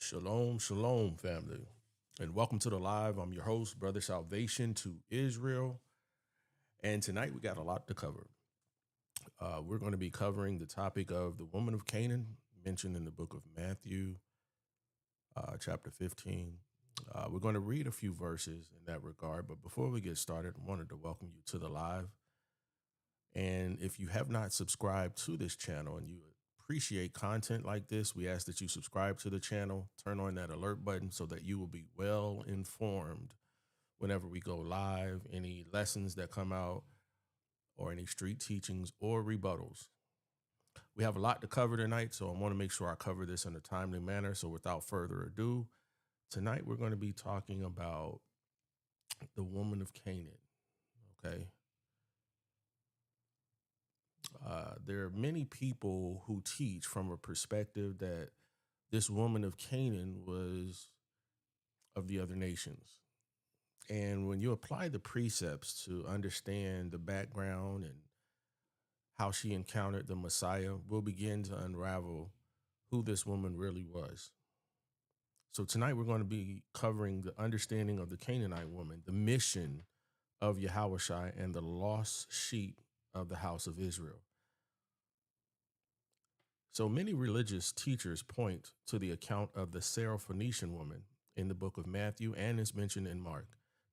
Shalom, shalom, family, and welcome to the live. I'm your host, Brother Salvation to Israel, and tonight we got a lot to cover. We're going to be covering the topic of the woman of Canaan mentioned in the book of Matthew, chapter 15. We're going to read a few verses in that regard, but before we get started, I wanted to welcome you to the live. And if you have not subscribed to this channel and you appreciate content like this, we ask that you subscribe to the channel, turn on that alert button so that you will be well informed whenever we go live, any lessons that come out, or any street teachings or rebuttals. We have a lot to cover tonight, so I want to make sure I cover this in a timely manner. So without further ado, tonight we're going to be talking about the woman of Canaan, okay? There are many people who teach from a perspective that this woman of Canaan was of the other nations. And when you apply the precepts to understand the background and how she encountered the Messiah, we'll begin to unravel who this woman really was. So tonight we're going to be covering the understanding of the Canaanite woman, the mission of Yahushua, and the lost sheep of the house of Israel. So many religious teachers point to the account of the Syrophoenician woman in the book of Matthew and is mentioned in Mark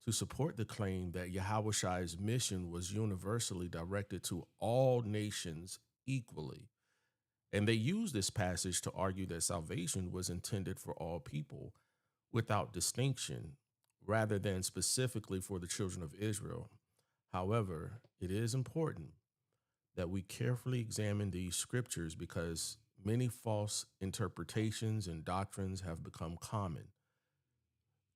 to support the claim that Yahushua's mission was universally directed to all nations equally. And they use this passage to argue that salvation was intended for all people without distinction, rather than specifically for the children of Israel. However, it is important that we carefully examine these scriptures because many false interpretations and doctrines have become common.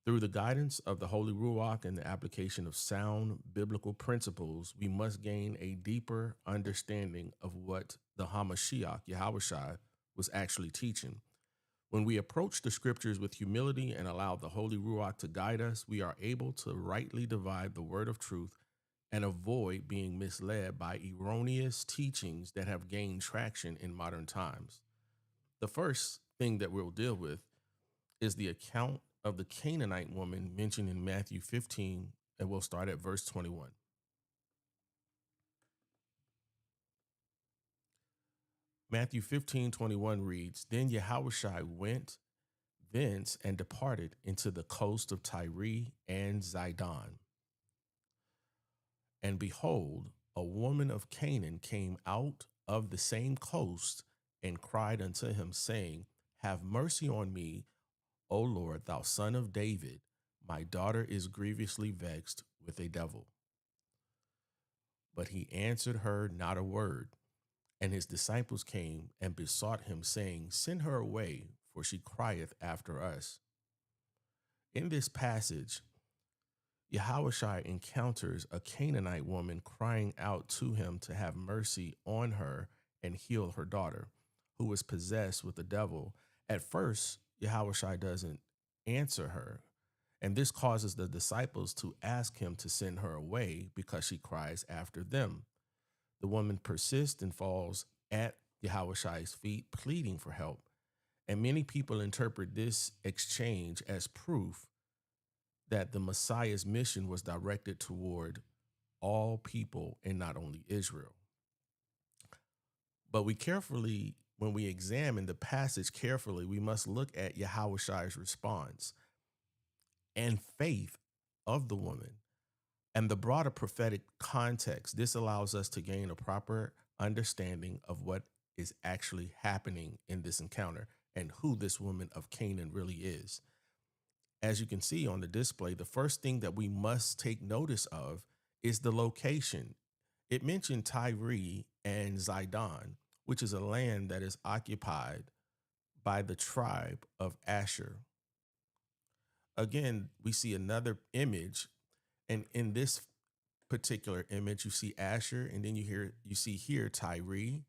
Through the guidance of the Holy Ruach and the application of sound biblical principles, we must gain a deeper understanding of what the Hamashiach, Yahushua, was actually teaching. When we approach the scriptures with humility and allow the Holy Ruach to guide us, we are able to rightly divide the word of truth and avoid being misled by erroneous teachings that have gained traction in modern times. The first thing that we'll deal with is the account of the Canaanite woman mentioned in Matthew 15, and we'll start at verse 21. Matthew 15:21 reads, Then Yahushua went thence and departed into the coast of Tyre and Zidon. And behold, a woman of Canaan came out of the same coast and cried unto him, saying, Have mercy on me, O Lord, thou son of David. My daughter is grievously vexed with a devil. But he answered her not a word. And his disciples came and besought him, saying, Send her away, for she crieth after us. In this passage, Yahushua encounters a Canaanite woman crying out to him to have mercy on her and heal her daughter, who was possessed with the devil. At first, Yahushua doesn't answer her, and this causes the disciples to ask him to send her away because she cries after them. The woman persists and falls at Yahushua's feet, pleading for help. And many people interpret this exchange as proof that the Messiah's mission was directed toward all people and not only Israel. But when we examine the passage carefully, we must look at Yahushua's response and faith of the woman and the broader prophetic context. This allows us to gain a proper understanding of what is actually happening in this encounter and who this woman of Canaan really is. As you can see on the display, the first thing that we must take notice of is the location. It mentioned Tyre and Zidon, which is a land that is occupied by the tribe of Asher. Again, we see another image, and in this particular image, you see Asher, and then you see here Tyre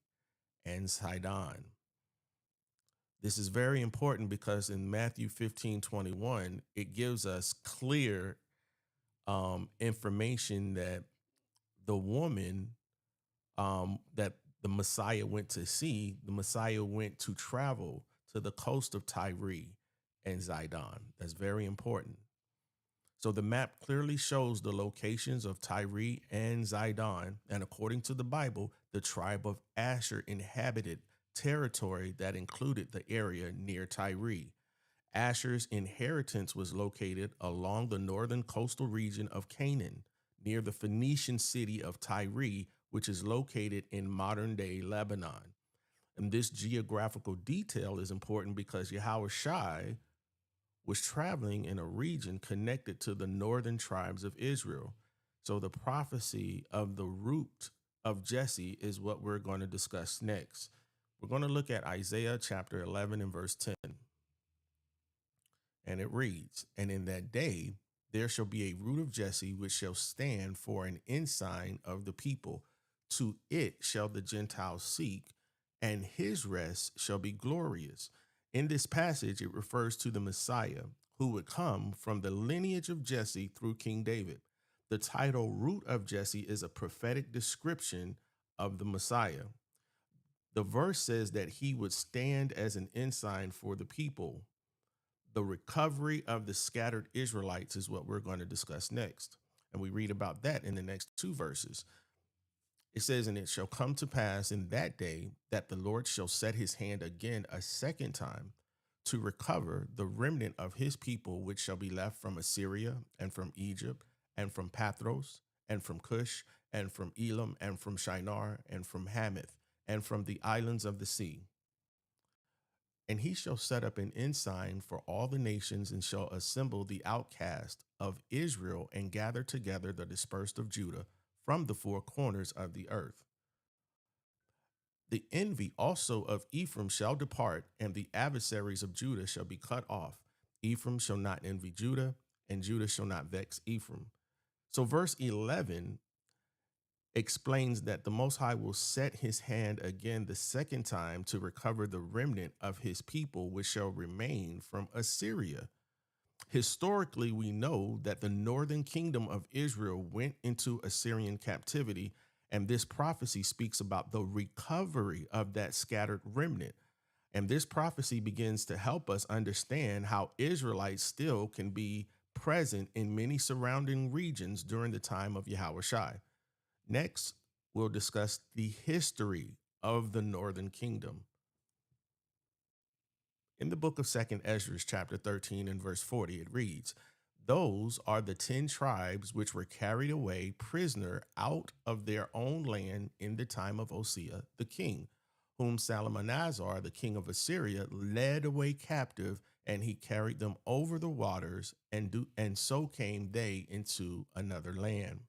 and Sidon. This is very important because in Matthew 15:21, it gives us clear information that the woman that the Messiah went to see, the Messiah went to travel to the coast of Tyre and Zidon. That's very important. So the map clearly shows the locations of Tyre and Zidon, and according to the Bible, the tribe of Asher inhabited territory that included the area near Tyre. Asher's inheritance was located along the northern coastal region of Canaan, near the Phoenician city of Tyre, which is located in modern-day Lebanon. And this geographical detail is important because Yahweh Shai was traveling in a region connected to the northern tribes of Israel. So the prophecy of the root of Jesse is what we're going to discuss next. We're going to look at Isaiah chapter 11 and verse 10. And it reads, "And in that day there shall be a root of Jesse, which shall stand for an ensign of the people. To it shall the Gentiles seek, and his rest shall be glorious." In this passage, it refers to the Messiah who would come from the lineage of Jesse through King David. The title Root of Jesse is a prophetic description of the Messiah. The verse says that he would stand as an ensign for the people. The recovery of the scattered Israelites is what we're going to discuss next. And we read about that in the next two verses. It says, "And it shall come to pass in that day that the Lord shall set his hand again a second time to recover the remnant of his people, which shall be left from Assyria and from Egypt and from Pathros and from Cush and from Elam and from Shinar and from Hamath and from the islands of the sea. And he shall set up an ensign for all the nations and shall assemble the outcast of Israel and gather together the dispersed of Judah from the four corners of the earth. The envy also of Ephraim shall depart, and the adversaries of Judah shall be cut off. Ephraim shall not envy Judah, and Judah shall not vex Ephraim." So verse 11 explains that the Most High will set his hand again the second time to recover the remnant of his people, which shall remain from Assyria. Historically, we know that the northern kingdom of Israel went into Assyrian captivity, and this prophecy speaks about the recovery of that scattered remnant. And this prophecy begins to help us understand how Israelites still can be present in many surrounding regions during the time of Yahweh Shai. Next, we'll discuss the history of the northern kingdom. In the book of 2nd Ezra, chapter 13 and verse 40, it reads, "Those are the 10 tribes which were carried away prisoner out of their own land in the time of Hosea the king, whom Salmanasar, the king of Assyria, led away captive, and he carried them over the waters, and so came they into another land.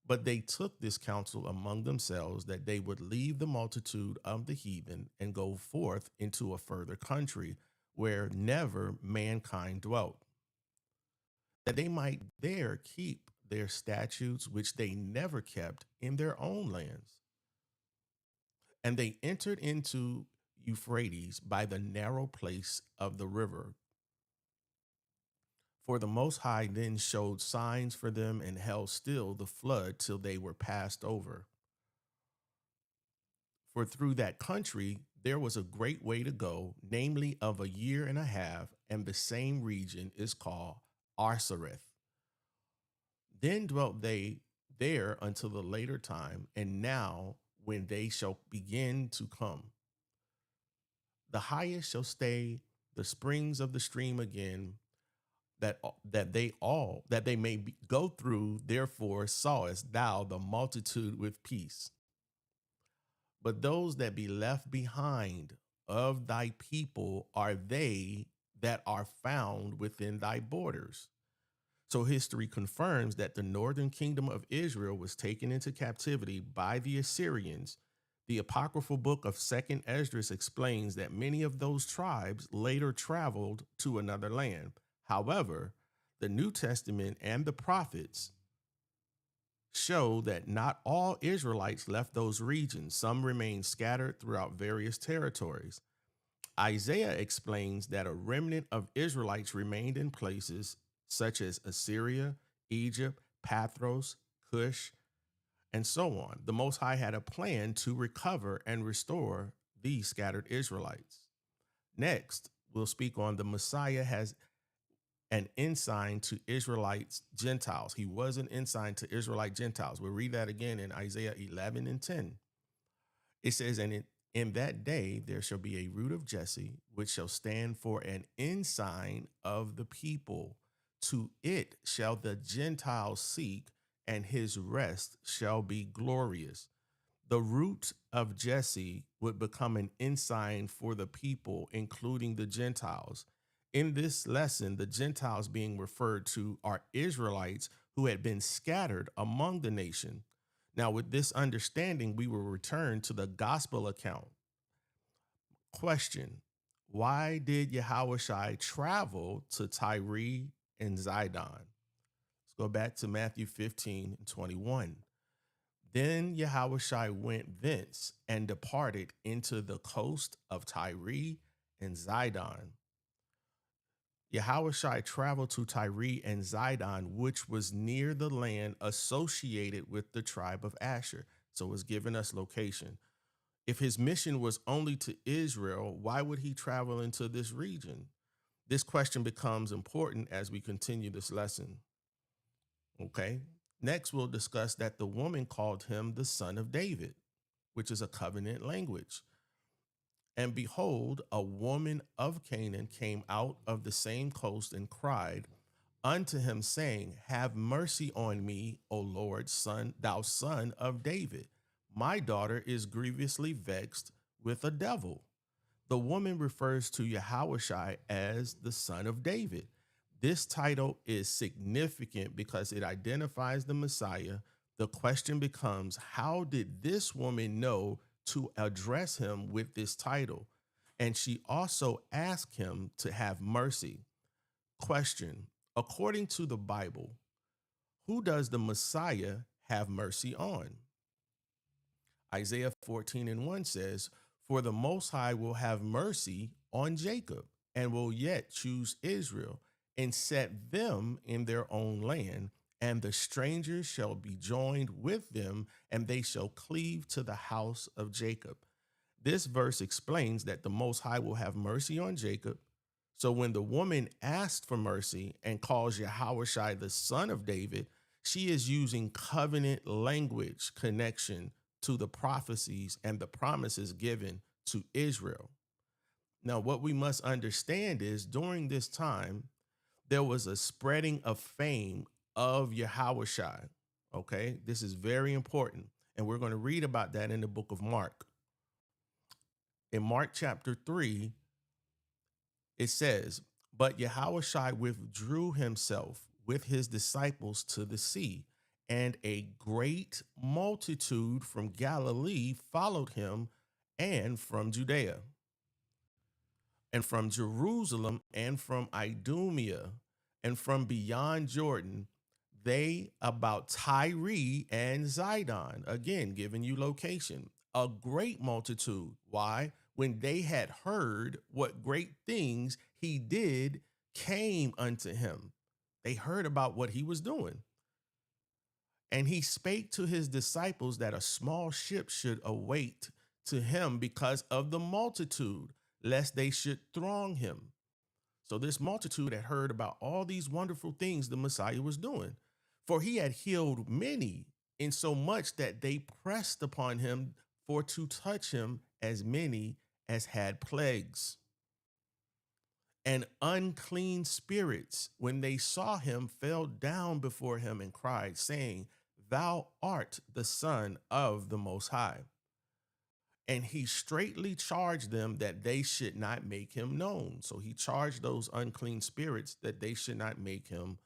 But they took this counsel among themselves that they would leave the multitude of the heathen and go forth into a further country where never mankind dwelt, that they might there keep their statutes which they never kept in their own lands. And they entered into Euphrates by the narrow place of the river. For the Most High then showed signs for them and held still the flood till they were passed over. For through that country there was a great way to go, namely of a year and a half, and the same region is called Arsareth. Then dwelt they there until the later time, and now when they shall begin to come, the highest shall stay the springs of the stream again, that they may go through. Therefore sawest thou the multitude with peace. But those that be left behind of thy people are they that are found within thy borders. So history confirms that the northern kingdom of Israel was taken into captivity by the Assyrians. The apocryphal book of 2nd Esdras explains that many of those tribes later traveled to another land. However, the New Testament and the prophets show that not all Israelites left those regions. Some remained scattered throughout various territories. Isaiah explains that a remnant of Israelites remained in places such as Assyria, Egypt, Pathros, Cush, and so on. The Most High had a plan to recover and restore these scattered Israelites. Next, we'll speak on the Messiah has an ensign to Israelites, Gentiles. He was an ensign to Israelite Gentiles. We'll read that again in Isaiah 11 and 10. It says, and in that day there shall be a root of Jesse, which shall stand for an ensign of the people. To it shall the Gentiles seek, and his rest shall be glorious. The root of Jesse would become an ensign for the people, including the Gentiles. In this lesson, the Gentiles being referred to are Israelites who had been scattered among the nation. Now, with this understanding, we will return to the gospel account. Question: why did Yahushua travel to Tyre and Zidon? Let's go back to Matthew 15 and 21. Then Yahushua went thence and departed into the coast of Tyre and Zidon. Yahushua traveled to Tyre and Zidon, which was near the land associated with the tribe of Asher. So it's giving us location. If his mission was only to Israel, why would he travel into this region? This question becomes important as we continue this lesson. Okay. Next, we'll discuss that the woman called him the son of David, which is a covenant language. And behold, a woman of Canaan came out of the same coast and cried unto him, saying, have mercy on me, O Lord, son, thou son of David. My daughter is grievously vexed with a devil. The woman refers to Yahushua as the son of David. This title is significant because it identifies the Messiah. The question becomes, how did this woman know to address him with this title? And she also asked him to have mercy. Question: according to the Bible, who does the Messiah have mercy on? Isaiah 14 and 1 says, for the Most High will have mercy on Jacob and will yet choose Israel and set them in their own land, and the strangers shall be joined with them, and they shall cleave to the house of Jacob. This verse explains that the Most High will have mercy on Jacob. So when the woman asked for mercy and calls Yahushua the son of David, she is using covenant language connection to the prophecies and the promises given to Israel. Now, what we must understand is during this time, there was a spreading of fame of Yahushua. Okay, this is very important. And we're going to read about that in the book of Mark. In Mark chapter 3, it says, but Yahushua withdrew himself with his disciples to the sea, and a great multitude from Galilee followed him, and from Judea, and from Jerusalem, and from Idumea, and from beyond Jordan, they about Tyre and Zidon. Again, giving you location. A great multitude. Why? When they had heard what great things he did, came unto him. They heard about what he was doing. And he spake to his disciples that a small ship should await to him because of the multitude, lest they should throng him. So this multitude had heard about all these wonderful things the Messiah was doing, for he had healed many, in so much that they pressed upon him for to touch him, as many as had plagues. And unclean spirits, when they saw him, fell down before him and cried, saying, thou art the Son of the Most High. And he straitly charged them that they should not make him known. So he charged those unclean spirits that they should not make him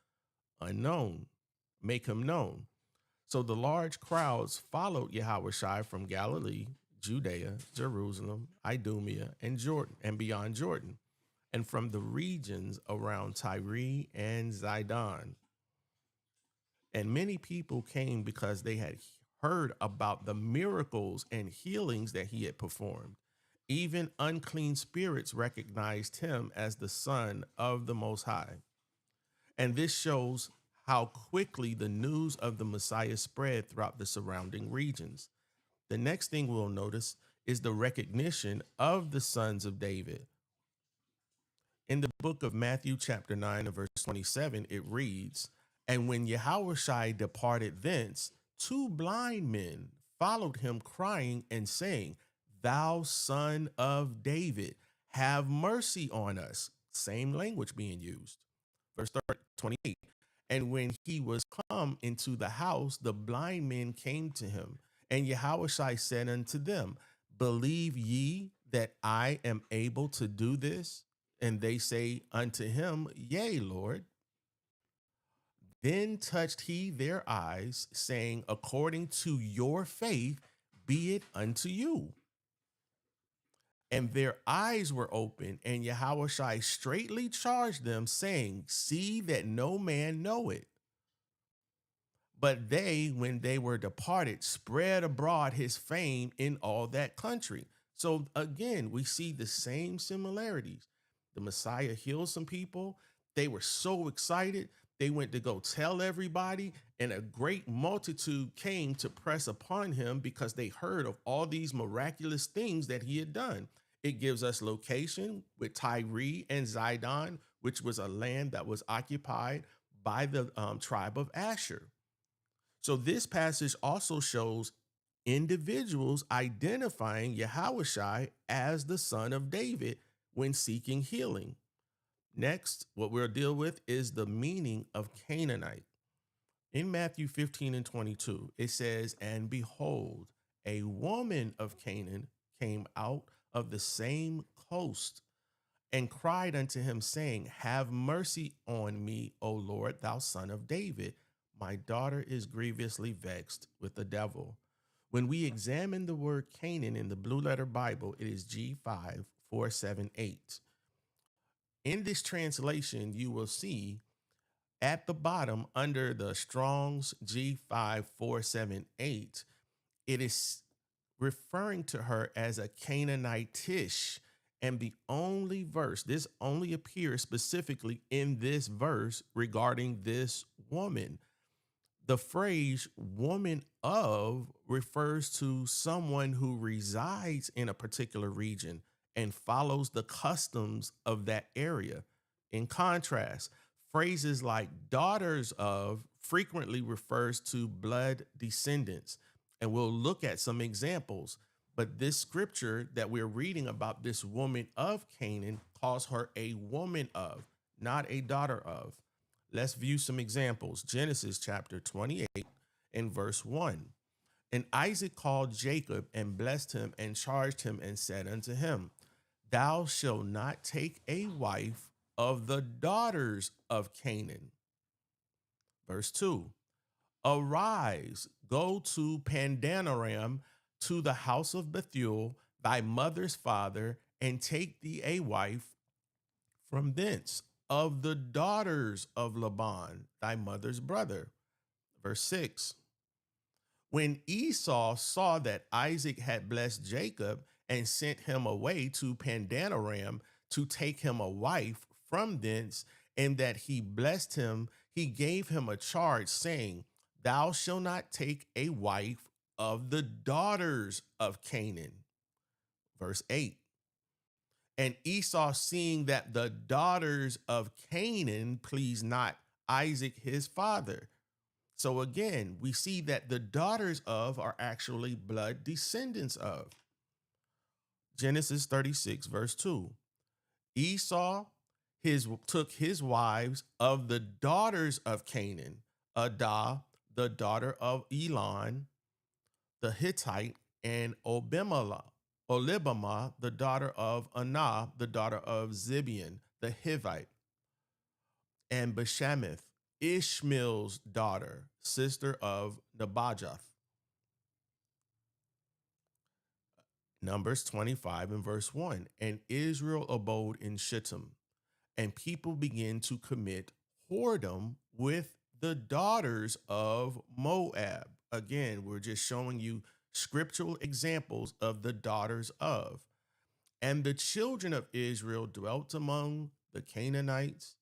unknown, make him known. So the large crowds followed Yahushua from Galilee, Judea, Jerusalem, Idumea, and Jordan, and beyond Jordan, and from the regions around Tyre and Zidon. And many people came because they had heard about the miracles and healings that he had performed. Even unclean spirits recognized him as the Son of the Most High. And this shows how quickly the news of the Messiah spread throughout the surrounding regions. The next thing we'll notice is the recognition of the sons of David. In the book of Matthew, chapter 9, and verse 27, it reads, "And when Yahushua departed thence, two blind men followed him, crying and saying, 'Thou son of David, have mercy on us.'" Same language being used. Verse 28. "And when he was come into the house, the blind men came to him. And Yahushua said unto them, Believe ye that I am able to do this? And they say unto him, Yea, Lord. Then touched he their eyes, saying, According to your faith be it unto you. And their eyes were open, and Yahushua straightly charged them, saying, See that no man know it. But they, when they were departed, spread abroad his fame in all that country. So again, we see the same similarities. The Messiah healed some people. They were so excited. They went to go tell everybody, and a great multitude came to press upon him because they heard of all these miraculous things that he had done. It gives us location with Tyre and Zidon, which was a land that was occupied by the tribe of Asher. So this passage also shows individuals identifying Yahushua as the son of David when seeking healing. Next, what we'll deal with is the meaning of Canaanite. In Matthew 15 and 22, it says, And behold, a woman of Canaan came out of the same coast and cried unto him, saying, Have mercy on me, O Lord, thou son of David. My daughter is grievously vexed with the devil. When we examine the word Canaan in the Blue Letter Bible, it is G5478. In this translation, you will see at the bottom under the Strong's G5478, it is referring to her as a Canaanitish. And the only verse, this only appears specifically in this verse regarding this woman. The phrase woman of refers to someone who resides in a particular region and follows the customs of that area. In contrast, phrases like daughters of frequently refers to blood descendants. And we'll look at some examples. But this scripture that we're reading about this woman of Canaan calls her a woman of, not a daughter of. Let's view some examples. Genesis chapter 28 and verse 1. And Isaac called Jacob and blessed him and charged him and said unto him, Thou shalt not take a wife of the daughters of Canaan. Verse 2. Arise, go to Pandanaram, to the house of Bethuel, thy mother's father, and take thee a wife from thence of the daughters of Laban, thy mother's brother. Verse 6. When Esau saw that Isaac had blessed Jacob and sent him away to Pandanaram to take him a wife from thence, and that he blessed him, he gave him a charge, saying, Thou shalt not take a wife of the daughters of Canaan. Verse 8. And Esau, seeing that the daughters of Canaan pleased not Isaac his father. So again, we see that the daughters of are actually blood descendants of. Genesis 36, verse 2. Esau took his wives of the daughters of Canaan, Adah, the daughter of Elon, the Hittite, and Olibamah, the daughter of Anah, the daughter of Zibeon, the Hivite, and Bashamith, Ishmael's daughter, sister of Nebajoth. Numbers 25 and verse 1. And Israel abode in Shittim, and people began to commit whoredom with the daughters of Moab. Again, we're just showing you scriptural examples of the daughters of. And the children of Israel dwelt among the Canaanites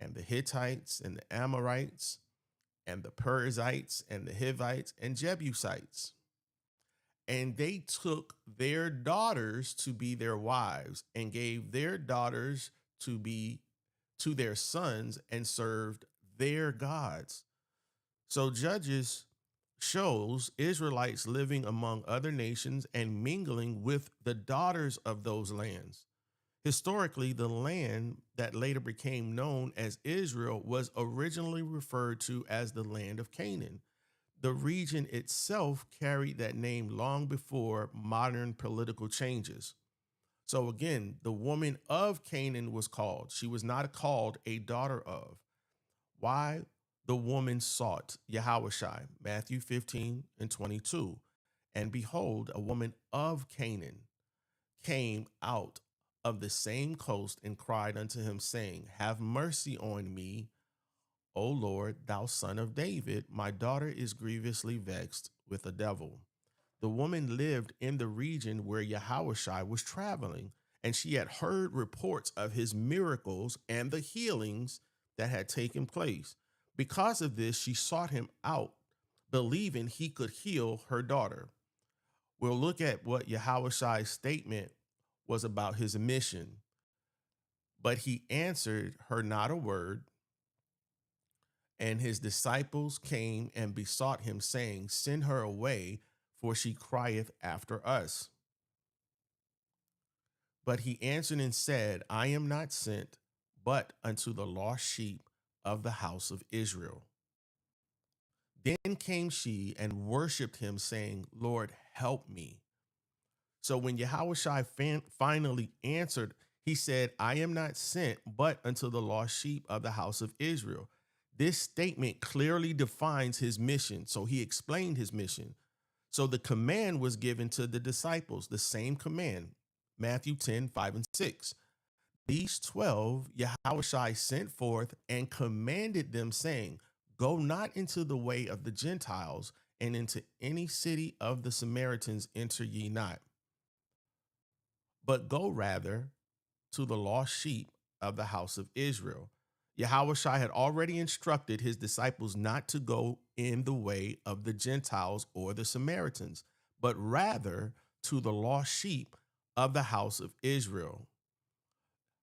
and the Hittites and the Amorites and the Perizzites and the Hivites and Jebusites. And they took their daughters to be their wives and gave their daughters to be to their sons and served their gods. So Judges shows Israelites living among other nations and mingling with the daughters of those lands. Historically, the land that later became known as Israel was originally referred to as the land of Canaan. The region itself carried that name long before modern political changes. So again, the woman of Canaan was called. She was not called a daughter of. Why? The woman sought Yahushai, Matthew 15 and 22. And behold, a woman of Canaan came out of the same coast and cried unto him, saying, have mercy on me, O Lord, thou son of David. My daughter is grievously vexed with a devil. The woman lived in the region where Yahushua was traveling, and she had heard reports of his miracles and the healings that had taken place. Because of this, she sought him out, believing he could heal her daughter. We'll look at what Yahushua's statement was about his mission. But he answered her not a word. And his disciples came and besought him, saying, send her away, for she crieth after us. But he answered and said, I am not sent, but unto the lost sheep of the house of Israel. Then came she and worshiped him, saying, Lord, help me. So when Yahushua finally answered, he said, I am not sent, but unto the lost sheep of the house of Israel. This statement clearly defines his mission. So he explained his mission. So the command was given to the disciples, the same command, Matthew 10, 5 and 6. These 12 Yahushua sent forth and commanded them, saying, go not into the way of the Gentiles, and into any city of the Samaritans enter ye not, but go rather to the lost sheep of the house of Israel. Yahushua had already instructed his disciples not to go in the way of the Gentiles or the Samaritans, but rather to the lost sheep of the house of Israel.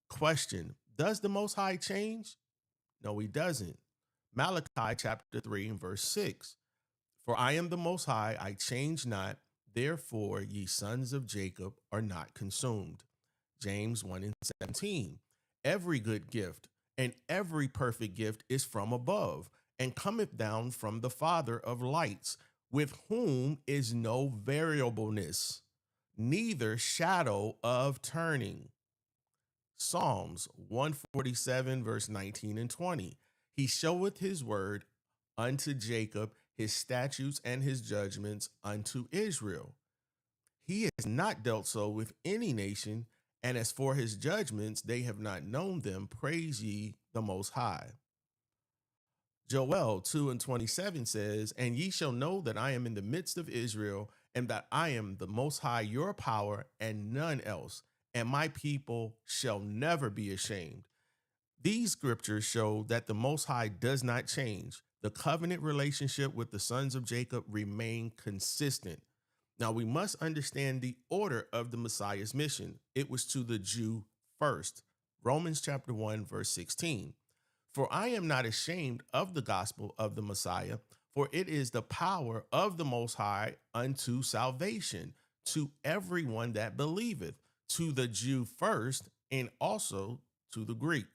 Question: does the Most High change? No, he doesn't. Malachi chapter 3 and verse 6. For I am the Most High, I change not, therefore ye sons of Jacob are not consumed. James 1 and 17. Every good gift and every perfect gift is from above, and cometh down from the Father of lights, with whom is no variableness, neither shadow of turning. Psalms 147 verse 19 and 20. He showeth his word unto Jacob, his statutes and his judgments unto Israel. He has not dealt so with any nation, and as for his judgments, they have not known them. Praise ye the Most High. Joel 2 and 27 says, and ye shall know that I am in the midst of Israel, and that I am the Most High, your power, and none else, and my people shall never be ashamed. These scriptures show that the Most High does not change. The covenant relationship with the sons of Jacob remain consistent. Now we must understand the order of the Messiah's mission. It was to the Jew first. Romans chapter 1 verse 16. For I am not ashamed of the gospel of the Messiah, for it is the power of the Most High unto salvation to everyone that believeth, to the Jew first, and also to the Greek.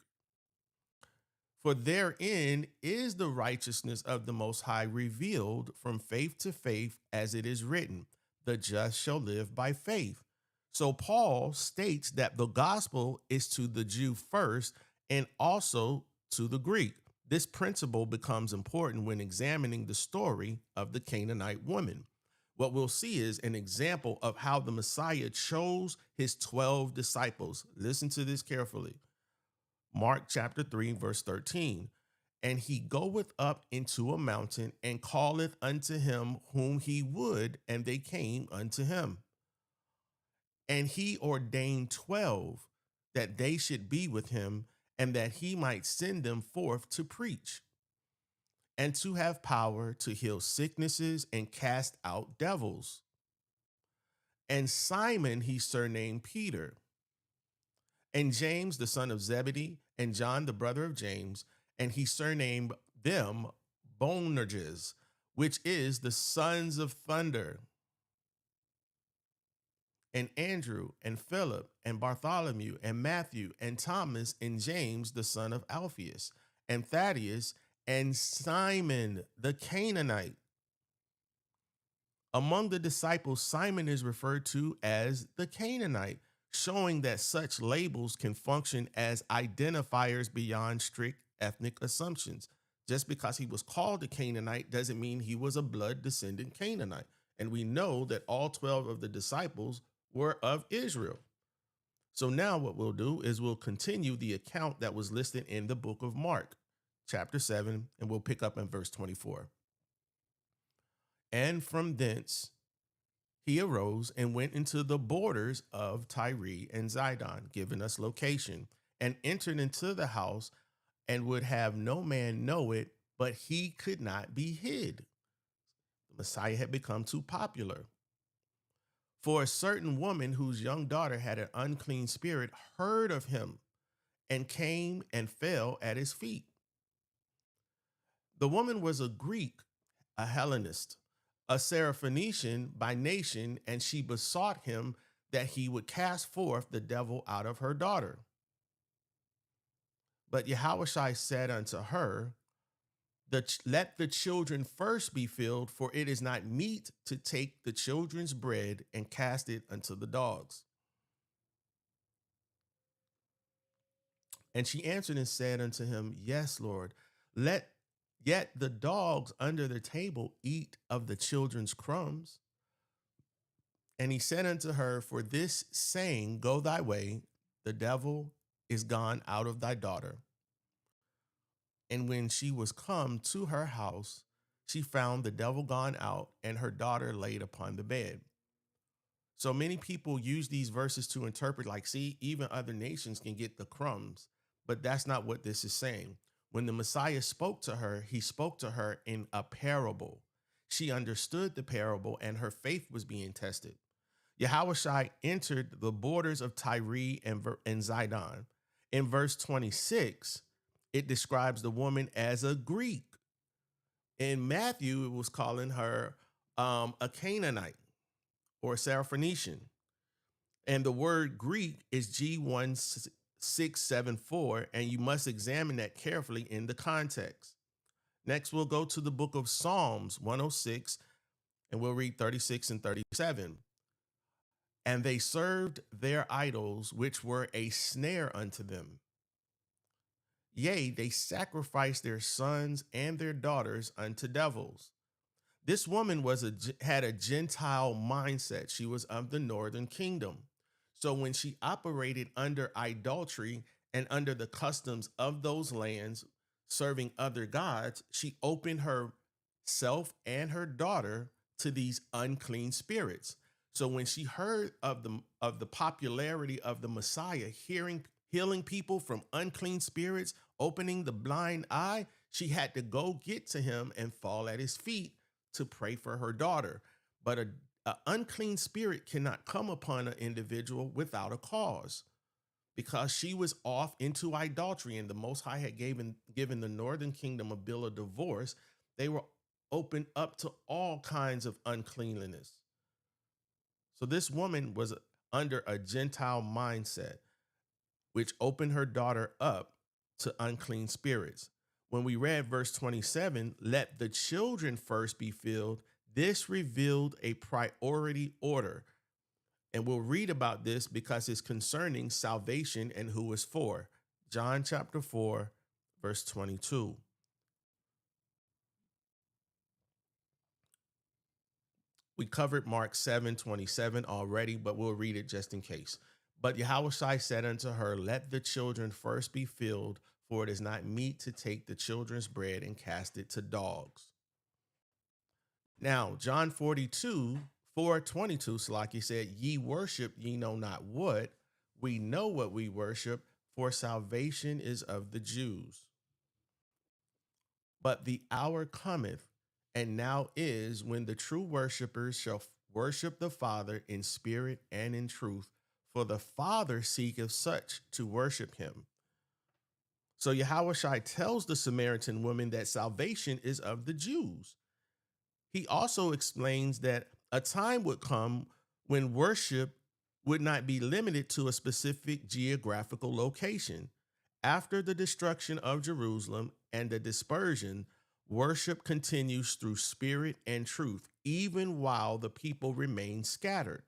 For therein is the righteousness of the Most High revealed from faith to faith, as it is written, the just shall live by faith. So Paul states that the gospel is to the Jew first and also to the Greek. This principle becomes important when examining the story of the Canaanite woman. What we'll see is an example of how the Messiah chose his 12 disciples. Listen to this carefully. Mark chapter 3, verse 13. And he goeth up into a mountain and calleth unto him whom he would, and they came unto him. And he ordained 12 that they should be with him, and that he might send them forth to preach, and to have power to heal sicknesses and cast out devils. And Simon he surnamed Peter, and James the son of Zebedee, and John the brother of James, and he surnamed them Boanerges, which is the sons of thunder, and Andrew, and Philip, and Bartholomew, and Matthew, and Thomas, and James the son of Alphaeus, and Thaddeus, and Simon the Canaanite. Among the disciples, Simon is referred to as the Canaanite, showing that such labels can function as identifiers beyond strict ethnic assumptions. Just because he was called a Canaanite doesn't mean he was a blood descendant Canaanite. And we know that all 12 of the disciples were of Israel. So now what we'll do is we'll continue the account that was listed in the book of Mark, chapter 7, and we'll pick up in verse 24. And from thence he arose and went into the borders of Tyre and Zidon, giving us location, and entered into the house and would have no man know it, but he could not be hid. The Messiah had become too popular. For a certain woman whose young daughter had an unclean spirit heard of him and came and fell at his feet. The woman was a Greek, a Hellenist, a Syrophoenician by nation, and she besought him that he would cast forth the devil out of her daughter. But Yahushua said unto her, let the children first be filled, for it is not meet to take the children's bread and cast it unto the dogs. And she answered and said unto him, Yes, Lord, let yet the dogs under the table eat of the children's crumbs. And he said unto her, For this saying, go thy way, the devil is gone out of thy daughter. And when she was come to her house, she found the devil gone out and her daughter laid upon the bed. So many people use these verses to interpret like, see, even other nations can get the crumbs, but that's not what this is saying. When the Messiah spoke to her, he spoke to her in a parable. She understood the parable and her faith was being tested. Yahushua entered the borders of Tyre and Zidon. In verse 26, it describes the woman as a Greek. In Matthew, it was calling her a Canaanite or a Syrophoenician. And the word Greek is G1674, and you must examine that carefully in the context. Next, we'll go to the book of Psalms 106, and we'll read 36 and 37. And they served their idols, which were a snare unto them. Yea, they sacrificed their sons and their daughters unto devils. This woman had a Gentile mindset. She was of the northern kingdom. So when she operated under idolatry and under the customs of those lands, serving other gods, she opened herself and her daughter to these unclean spirits. So when she heard of the popularity of the Messiah, healing people from unclean spirits, opening the blind eye, she had to go get to him and fall at his feet to pray for her daughter. But an unclean spirit cannot come upon an individual without a cause, because she was off into idolatry, and the Most High had given the northern kingdom a bill of divorce. They were open up to all kinds of uncleanliness. So this woman was under a Gentile mindset, which opened her daughter up to unclean spirits. When we read verse 27, let the children first be filled, this revealed a priority order. And we'll read about this because it's concerning salvation and who is for. John chapter 4, verse 22. We covered Mark 7:27 already, but we'll read it just in case. But Yahushua said unto her, let the children first be filled, for it is not meet to take the children's bread and cast it to dogs. Now, John 4:22, Salaki said, ye worship ye know not what. We know what we worship, for salvation is of the Jews. But the hour cometh, and now is, when the true worshipers shall worship the Father in spirit and in truth, for the Father seeketh such to worship him. So Yahushua tells the Samaritan woman that salvation is of the Jews. He also explains that a time would come when worship would not be limited to a specific geographical location. After the destruction of Jerusalem and the dispersion, worship continues through spirit and truth, even while the people remain scattered.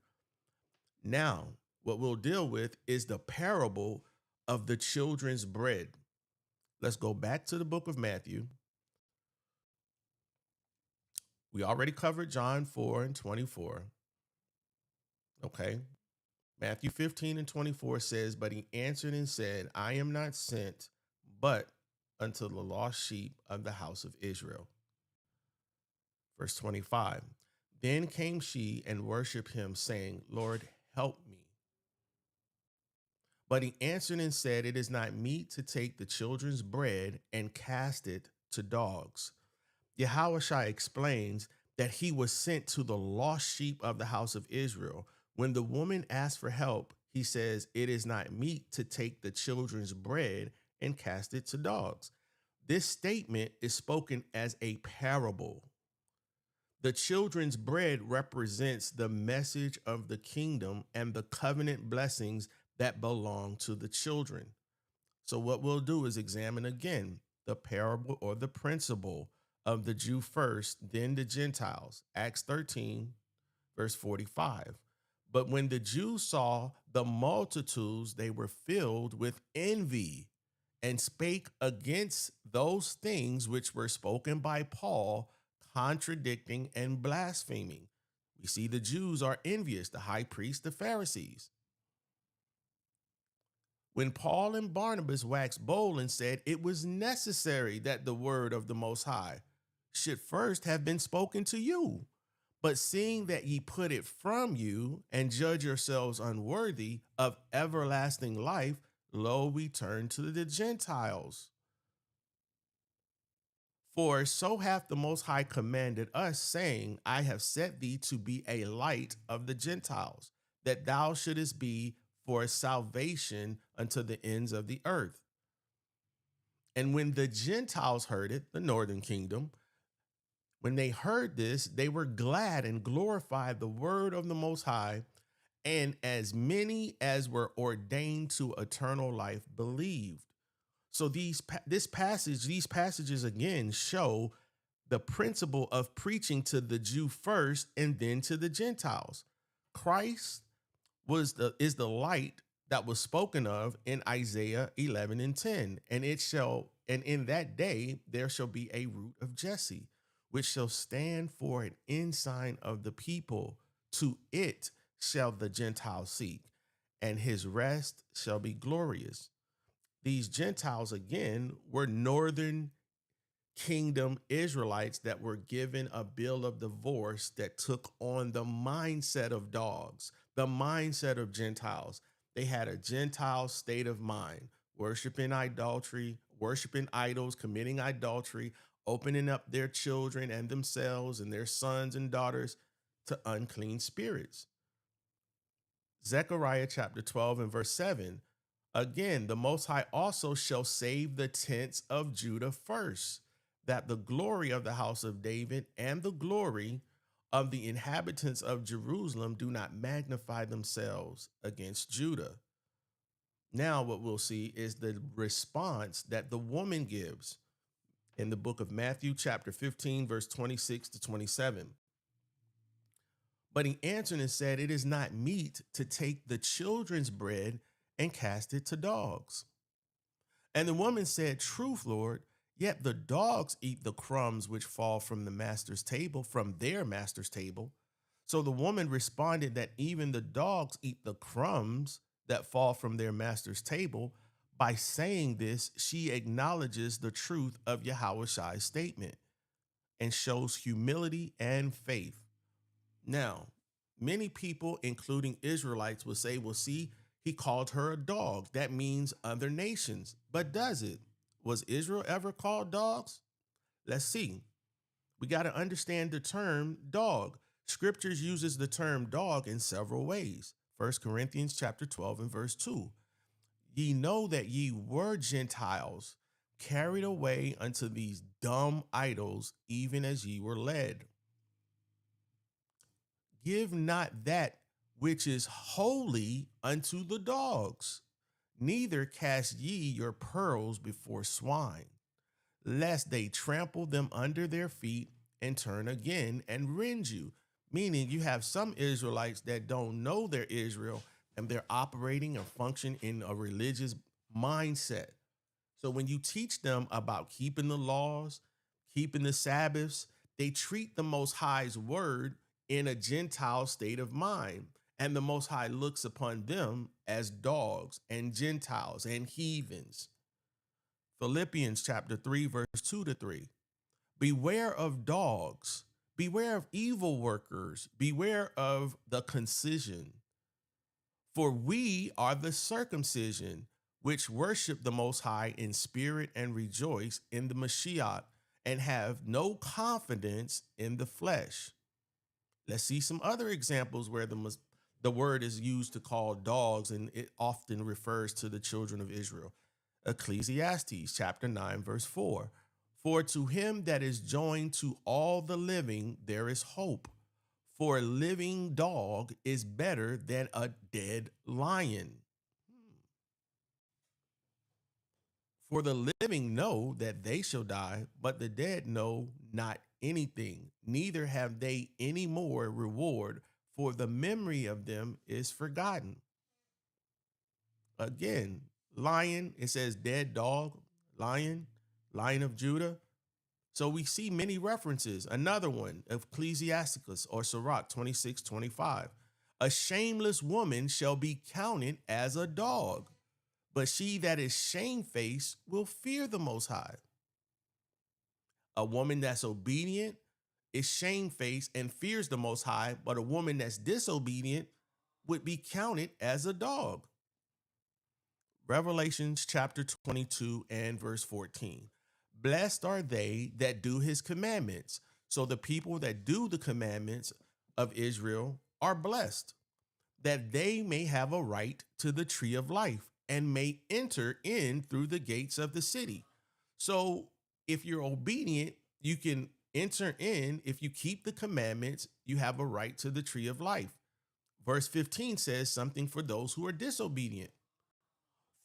Now, what we'll deal with is the parable of the children's bread. Let's go back to the book of Matthew. We already covered John 4 and 24. Okay. Matthew 15 and 24 says, but he answered and said, I am not sent, but unto the lost sheep of the house of Israel. Verse 25, then came she and worshiped him, saying, Lord, help me. But he answered and said, it is not meet to take the children's bread and cast it to dogs. Yahushua explains that he was sent to the lost sheep of the house of Israel. When the woman asked for help, he says, it is not meet to take the children's bread and cast it to dogs. This statement is spoken as a parable. The children's bread represents the message of the kingdom and the covenant blessings that belong to the children. So what we'll do is examine again the parable or the principle of the Jew first, then the Gentiles. Acts 13, verse 45. But when the Jews saw the multitudes, they were filled with envy and spake against those things which were spoken by Paul, contradicting and blaspheming. We see the Jews are envious, the high priest, the Pharisees. When Paul and Barnabas waxed bold and said it was necessary that the word of the Most High should first have been spoken to you, but seeing that ye put it from you and judge yourselves unworthy of everlasting life, lo, we turn to the Gentiles. For so hath the Most High commanded us, saying, I have set thee to be a light of the Gentiles, that thou shouldest be for salvation unto the ends of the earth. And when the Gentiles heard it, the northern kingdom, when they heard this, they were glad and glorified the word of the Most High, and as many as were ordained to eternal life believed. So these passages again show the principle of preaching to the Jew first and then to the Gentiles. Christ is the light that was spoken of in Isaiah 11 and 10. And in that day there shall be a root of Jesse, which shall stand for an ensign of the people. To it shall the Gentiles seek, and his rest shall be glorious. These Gentiles, again, were northern kingdom Israelites that were given a bill of divorce that took on the mindset of dogs, the mindset of Gentiles. They had a Gentile state of mind, worshiping idolatry, worshiping idols, committing adultery, opening up their children and themselves and their sons and daughters to unclean spirits. Zechariah chapter 12 and verse 7. Again, the Most High also shall save the tents of Judah first, that the glory of the house of David and the glory of the inhabitants of Jerusalem do not magnify themselves against Judah. Now what we'll see is the response that the woman gives in the book of Matthew chapter 15, verse 26 to 27. But he answered and said, it is not meet to take the children's bread and cast it to dogs. And the woman said, truth, Lord, yet the dogs eat the crumbs which fall from the master's table, from their master's table. So the woman responded that even the dogs eat the crumbs that fall from their master's table. By saying this, she acknowledges the truth of Yahushua's statement and shows humility and faith. Now, many people, including Israelites, will say, well, see, he called her a dog. That means other nations. But does it? Was Israel ever called dogs? Let's see. We got to understand the term dog. Scriptures uses the term dog in several ways. First Corinthians chapter 12 and verse 2. Ye know that ye were Gentiles, carried away unto these dumb idols, even as ye were led. Give not that which is holy unto the dogs, neither cast ye your pearls before swine, lest they trample them under their feet and turn again and rend you. Meaning, you have some Israelites that don't know they're Israel and they're operating and function in a religious mindset. So when you teach them about keeping the laws, keeping the Sabbaths, they treat the Most High's word in a Gentile state of mind. And the Most High looks upon them as dogs and Gentiles and heathens. Philippians chapter 3, verse 2 to 3. Beware of dogs, beware of evil workers, beware of the concision. For we are the circumcision, which worship the Most High in spirit and rejoice in the Mashiach, and have no confidence in the flesh. Let's see some other examples where the word is used to call dogs, and it often refers to the children of Israel. Ecclesiastes chapter 9, verse 4. For to him that is joined to all the living, there is hope. For a living dog is better than a dead lion. For the living know that they shall die, but the dead know not anything, neither have they any more reward, for the memory of them is forgotten. Again, lion, it says dead dog, lion, lion of Judah. So we see many references. Another one, Ecclesiasticus or Sirach 26:25. A shameless woman shall be counted as a dog, but she that is shamefaced will fear the Most High. A woman that's obedient is shamefaced and fears the Most High, but a woman that's disobedient would be counted as a dog. Revelations chapter 22 and verse 14. Blessed are they that do his commandments. So the people that do the commandments of Israel are blessed, that they may have a right to the tree of life and may enter in through the gates of the city. So if you're obedient, you can enter in. If you keep the commandments, you have a right to the tree of life. Verse 15 says something for those who are disobedient.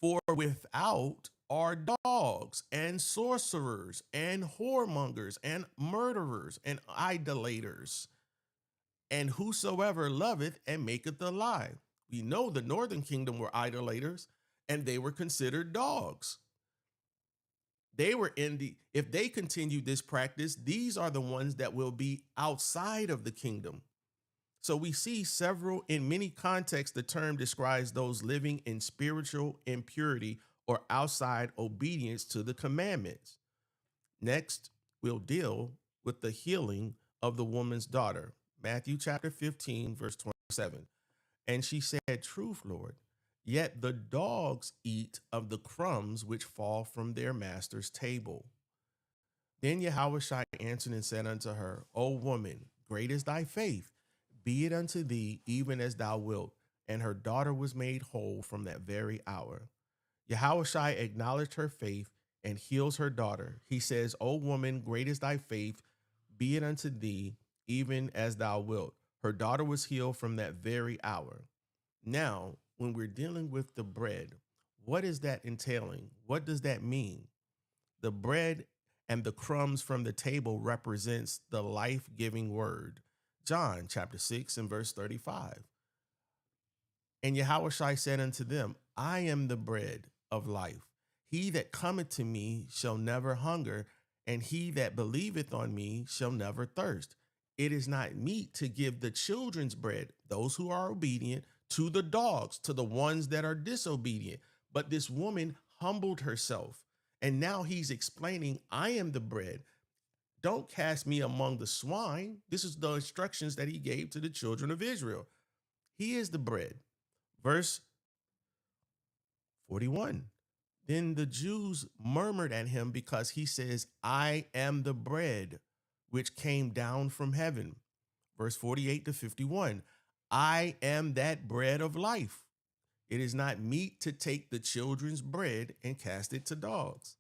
For without are dogs and sorcerers and whoremongers and murderers and idolaters, and whosoever loveth and maketh a lie. We know the northern kingdom were idolaters, and they were considered dogs. They were if they continued this practice, these are the ones that will be outside of the kingdom. So we see in many contexts, the term describes those living in spiritual impurity or outside obedience to the commandments. Next, we'll deal with the healing of the woman's daughter. Matthew chapter 15, verse 27. And she said, Truth, Lord, yet the dogs eat of the crumbs which fall from their master's table. Then Yahushua answered and said unto her, O woman, great is thy faith. Be it unto thee even as thou wilt. And her daughter was made whole from that very hour. Yahushua acknowledged her faith and heals her daughter. He says, O woman, great is thy faith. Be it unto thee even as thou wilt. Her daughter was healed from that very hour. Now, when we're dealing with the bread, what is that entailing? What does that mean? The bread and the crumbs from the table represents the life-giving word. John chapter 6 and verse 35. And Yahushua said unto them, I am the bread of life. He that cometh to me shall never hunger, and he that believeth on me shall never thirst. It is not meet to give the children's bread, those who are obedient, to the dogs, to the ones that are disobedient. But this woman humbled herself. And now he's explaining, I am the bread. Don't cast me among the swine. This is the instructions that he gave to the children of Israel. He is the bread. Verse 41. Then the Jews murmured at him because he says, I am the bread which came down from heaven. Verse 48 to 51. I am that bread of life. It is not meet to take the children's bread and cast it to dogs.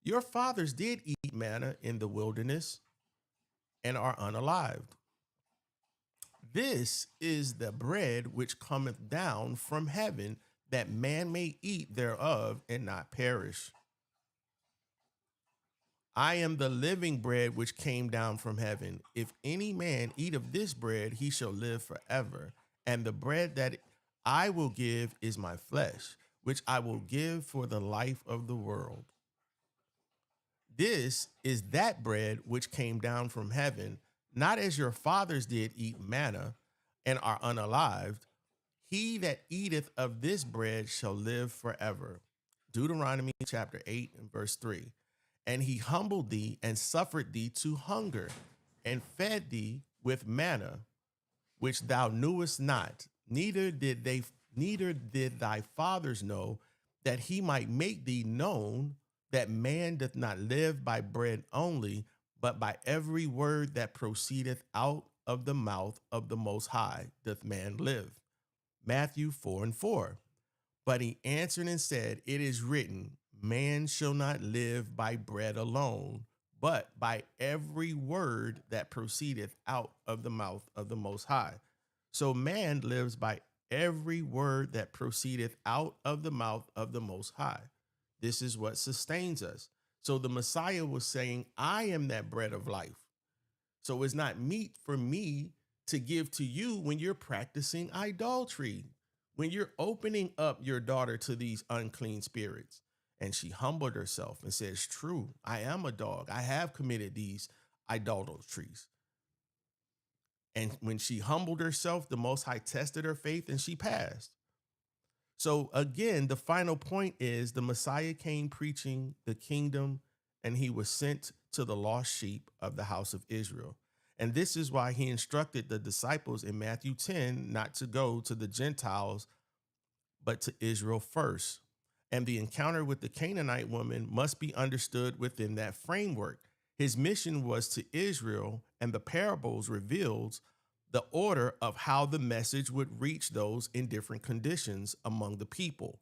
Your fathers did eat manna in the wilderness and are unalived. This is the bread which cometh down from heaven, that man may eat thereof and not perish. I am the living bread which came down from heaven. If any man eat of this bread, he shall live forever. And the bread that I will give is my flesh, which I will give for the life of the world. This is that bread which came down from heaven, not as your fathers did eat manna and are unalived. He that eateth of this bread shall live forever. Deuteronomy chapter 8 and verse 3. And he humbled thee and suffered thee to hunger and fed thee with manna, which thou knewest not, neither did thy fathers know, that he might make thee known that man doth not live by bread only, but by every word that proceedeth out of the mouth of the Most High doth man live. Matthew 4 and 4. But he answered and said, It is written, man shall not live by bread alone, but by every word that proceedeth out of the mouth of the Most High. So man lives by every word that proceedeth out of the mouth of the Most High. This is what sustains us. So the Messiah was saying, I am that bread of life. So it's not meat for me to give to you when you're practicing idolatry, when you're opening up your daughter to these unclean spirits. And she humbled herself and says, true, I am a dog. I have committed these idolatries. And when she humbled herself, the Most High tested her faith and she passed. So again, the final point is the Messiah came preaching the kingdom, and he was sent to the lost sheep of the house of Israel. And this is why he instructed the disciples in Matthew 10 not to go to the Gentiles, but to Israel first. And the encounter with the Canaanite woman must be understood within that framework. His mission was to Israel, and the parables reveals the order of how the message would reach those in different conditions among the people.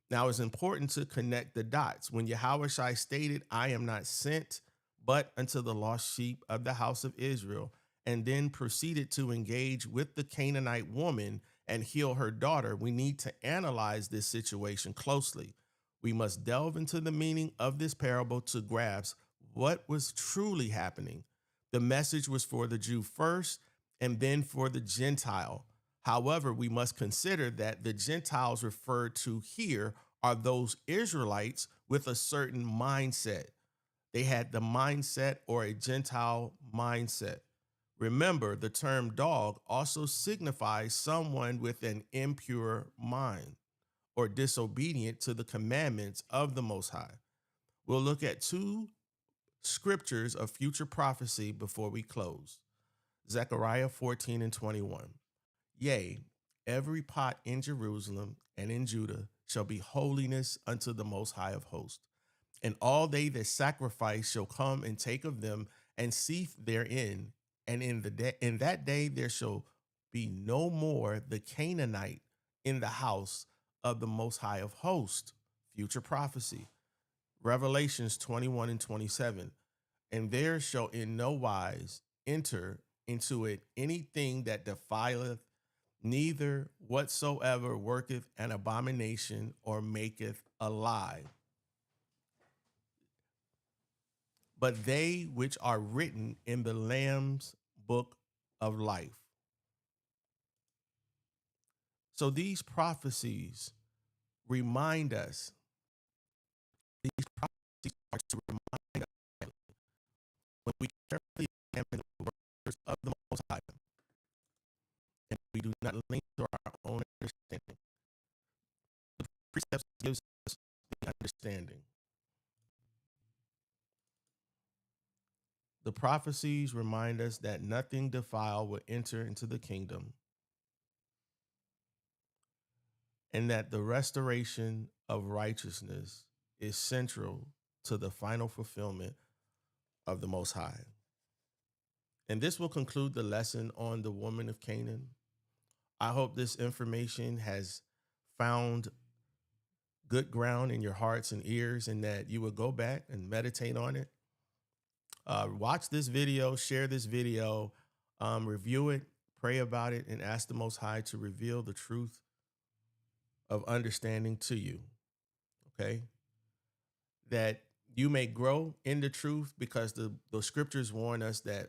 Now, it's important to connect the dots. When Yahushua stated, I am not sent but unto the lost sheep of the house of Israel, and then proceeded to engage with the Canaanite woman and heal her daughter, we need to analyze this situation closely. We must delve into the meaning of this parable to grasp what was truly happening. The message was for the Jew first, and then for the Gentile. However, we must consider that the Gentiles referred to here are those Israelites with a certain mindset. They had the mindset or a Gentile mindset. Remember, the term dog also signifies someone with an impure mind or disobedient to the commandments of the Most High. We'll look at two scriptures of future prophecy before we close. Zechariah 14 and 21. Yea, every pot in Jerusalem and in Judah shall be holiness unto the Most High of hosts. And all they that sacrifice shall come and take of them and seethe therein. And in that day there shall be no more the Canaanite in the house of the Most High of hosts. Future prophecy. Revelations 21 and 27. And there shall in no wise enter into it anything that defileth, neither whatsoever worketh an abomination or maketh a lie, but they which are written in the Lamb's book of life. So these prophecies remind us, these prophecies are to remind us that when we carefully examine the words of the Most High, and we do not lean to our own understanding, the precepts gives us the understanding. The prophecies remind us that nothing defiled will enter into the kingdom, and that the restoration of righteousness is central to the final fulfillment of the Most High. And this will conclude the lesson on the woman of Canaan. I hope this information has found good ground in your hearts and ears, and that you will go back and meditate on it. Watch this video, share this video, review it, pray about it, and ask the Most High to reveal the truth of understanding to you. Okay? That you may grow in the truth, because the scriptures warn us that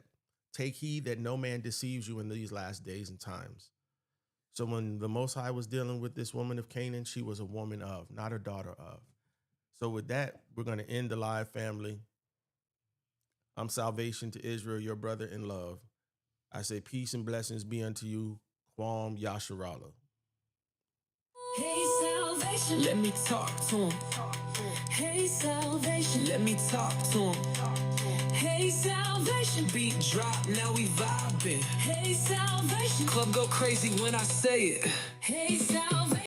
take heed that no man deceives you in these last days and times. So when the Most High was dealing with this woman of Canaan, she was a woman of, not a daughter of. So with that, we're going to end the live, family. I'm Salvation to Israel, your brother in love. I say peace and blessings be unto you, Kwam Yasharala. Hey, salvation, let me talk to him. Hey, salvation, let me talk to him. Hey, salvation, beat drop, now we vibing. Hey, salvation, club go crazy when I say it. Hey, salvation.